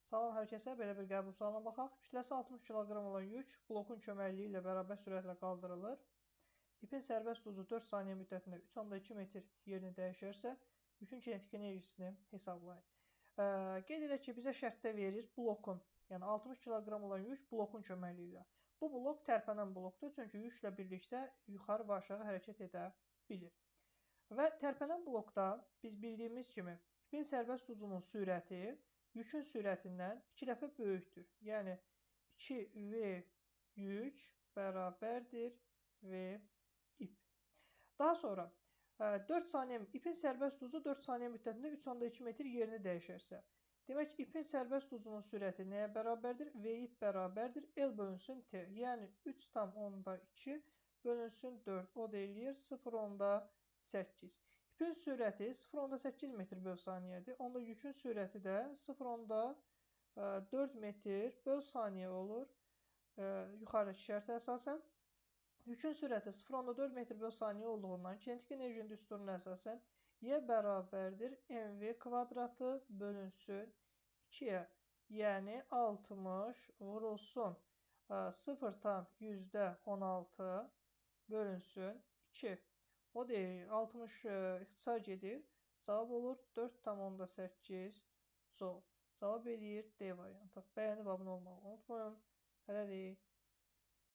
Salam hər kəsə, belə bir qəbul sualına baxaq. Kütləsi 60 kiloqram olan yük blokun köməkliyi ilə bərabər sürətlə qaldırılır. İpin sərbəst uzu 4 saniyə müddətində 3,2 metr yerini dəyişərsə, yükün kinetik enerjisini hesablayın. Qeyd edək ki, bizə şərtdə verir blokun, yəni 60 kiloqram olan yük blokun köməkliyi ilə. Bu blok tərpənən blokdur, çünki yüklə birlikdə yuxarı və aşağı hərəkət edə bilir. Və tərpənən blokda biz bildiyimiz kimi ipin sərbəst uzunun sürəti yükün sürətindən 2 dəfə böyükdür. Yəni 2V yük bərabərdir V ip. Daha sonra 4 saniyə ipin sərbəst uzu 4 saniyə müddətində 3,2 metr yerini dəyişərsə, demək ipin sərbəst uzunun sürəti nəyə bərabərdir? V ip bərabərdir L bölünsün T. Yəni 3,2 bölünsün 4. O da eləyir 0,8. İpin sürəti 0,8 metr böl saniyədir. Onda yükün sürəti də 0,4 metr böl saniyə olur. Yuxarıdakı şərtə əsasən. Yükün sürəti 0,4 metr böl saniyə olduğundan kinetik enerjinin düsturuna əsasən Y bərabərdir mv kvadratı bölünsün 2-yə. Yəni 60 vurulsun 0,16 bölünsün 2. O deyir 60 ixtisar gedir. Cavab olur 4,8 joule. Cavab eləyir D variantı. Bəyənib abunə olmağı unutmayın. Hələlik.